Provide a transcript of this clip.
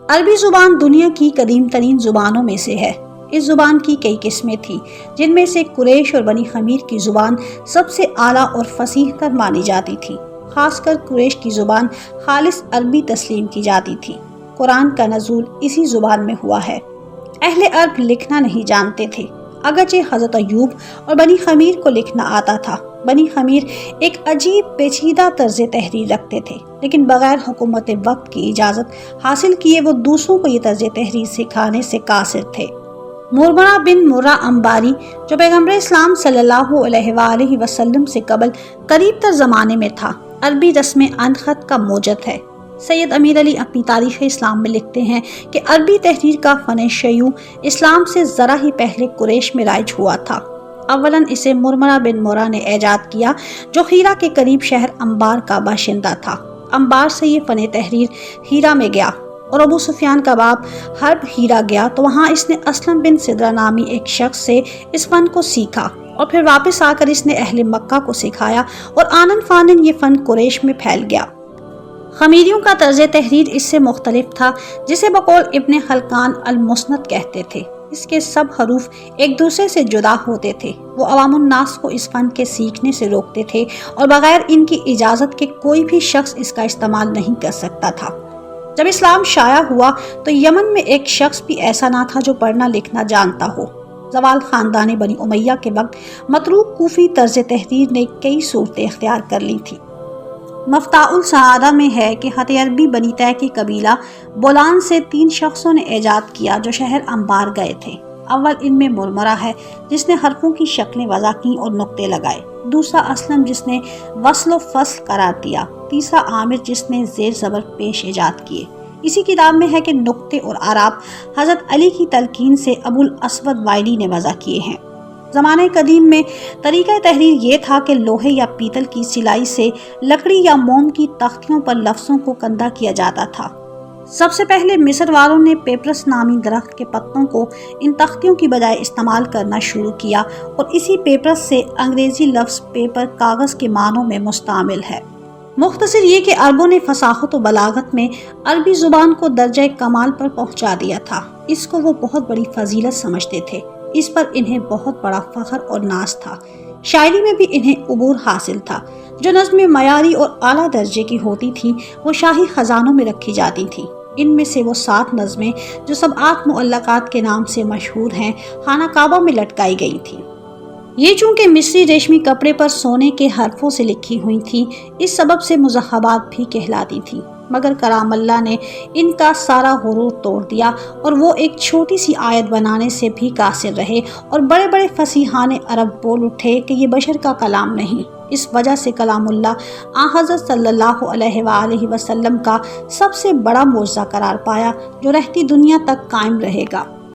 عربی زبان دنیا کی قدیم ترین زبانوں میں سے ہے۔ اس زبان کی کئی قسمیں تھیں، جن میں سے قریش اور بنی خمیر کی زبان سب سے اعلیٰ اور فصیح تر مانی جاتی تھی۔ خاص کر قریش کی زبان خالص عربی تسلیم کی جاتی تھی۔ قرآن کا نزول اسی زبان میں ہوا ہے۔ اہل عرب لکھنا نہیں جانتے تھے، اگرچہ حضرت ایوب اور بنی خمیر کو لکھنا آتا تھا۔ بنی خمیر ایک عجیب پیچیدہ طرز تحریر رکھتے تھے، لیکن بغیر حکومت وقت کی اجازت حاصل کیے وہ دوسروں کو یہ طرز تحریر سکھانے سے قاصر تھے۔ مرمرہ بن مرہ انباری، جو پیغمبر اسلام صلی اللہ علیہ وآلہ وسلم سے قبل قریب تر زمانے میں تھا، عربی رسم عنخط کا موجد ہے۔ سید امیر علی اپنی تاریخ اسلام میں لکھتے ہیں کہ عربی تحریر کا فن شیوع اسلام سے ذرا ہی پہلے قریش میں رائج ہوا تھا۔ اولاً اسے مرمرہ بن مرہ نے ایجاد کیا، جو ہیرا کے قریب شہر انبار کا باشندہ تھا۔ انبار سے یہ فن تحریر ہیرا میں گیا اور ابو سفیان کا باپ حرب ہیرا گیا تو وہاں اس نے اسلم بن سدرہ نامی ایک شخص سے اس فن کو سیکھا، اور پھر واپس آ کر اس نے اہل مکہ کو سکھایا، اور آنن فانن یہ فن قریش میں پھیل گیا۔ خمیریوں کا طرز تحریر اس سے مختلف تھا، جسے بقول ابن خلقان المسند کہتے تھے۔ اس کے سب حروف ایک دوسرے سے جدا ہوتے تھے۔ وہ عوام الناس کو اس فن کے سیکھنے سے روکتے تھے، اور بغیر ان کی اجازت کے کوئی بھی شخص اس کا استعمال نہیں کر سکتا تھا۔ جب اسلام شائع ہوا تو یمن میں ایک شخص بھی ایسا نہ تھا جو پڑھنا لکھنا جانتا ہو۔ زوال خاندان بنی امیہ کے وقت متروک کوفی طرز تحریر نے کئی صورتیں اختیار کر لی تھی۔ مفتاح السعادہ میں ہے کہ خط عربی بنی طے کے قبیلہ بولان سے 3 شخصوں نے ایجاد کیا جو شہر انبار گئے تھے۔ اول ان میں مرمرہ ہے، جس نے حرفوں کی شکلیں وضع کیں اور نقطے لگائے۔ دوسرا اسلم، جس نے وصل و فصل قرار دیا۔ تیسرا عامر، جس نے زیر زبر پیش ایجاد کیے۔ اسی کتاب میں ہے کہ نقطے اور اعراب حضرت علی کی تلقین سے ابو الاسود وائلی نے وضع کیے ہیں۔ زمانہ قدیم میں طریقہ تحریر یہ تھا کہ لوہے یا پیتل کی سلائی سے لکڑی یا موم کی تختیوں پر لفظوں کو کندہ کیا جاتا تھا۔ سب سے پہلے مصر والوں نے پیپرس نامی درخت کے پتوں کو ان تختیوں کی بجائے استعمال کرنا شروع کیا، اور اسی پیپرس سے انگریزی لفظ پیپر کاغذ کے معنوں میں مستعمل ہے۔ مختصر یہ کہ عربوں نے فصاحت و بلاغت میں عربی زبان کو درجہ کمال پر پہنچا دیا تھا۔ اس کو وہ بہت بڑی فضیلت سمجھتے تھے۔ اس پر انہیں بہت بڑا فخر اور ناز تھا۔ شاعری میں بھی انہیں عبور حاصل تھا۔ جو نظمیں معیاری اور اعلیٰ درجے کی ہوتی تھیں وہ شاہی خزانوں میں رکھی جاتی تھیں۔ ان میں سے وہ 7 نظمیں جو سبعات معلقات کے نام سے مشہور ہیں، خانہ کعبہ میں لٹکائی گئی تھیں۔ یہ چونکہ مصری ریشمی کپڑے پر سونے کے حرفوں سے لکھی ہوئی تھیں، اس سبب سے مذہبات بھی کہلاتی تھیں، مگر کرام اللہ نے ان کا سارا غرور توڑ دیا، اور وہ ایک چھوٹی سی آیت بنانے سے بھی قاصر رہے، اور بڑے بڑے فصیحان عرب بول اٹھے کہ یہ بشر کا کلام نہیں۔ اس وجہ سے کلام اللہ آن حضرت صلی اللہ علیہ وآلہ وسلم کا سب سے بڑا معجزہ قرار پایا، جو رہتی دنیا تک قائم رہے گا۔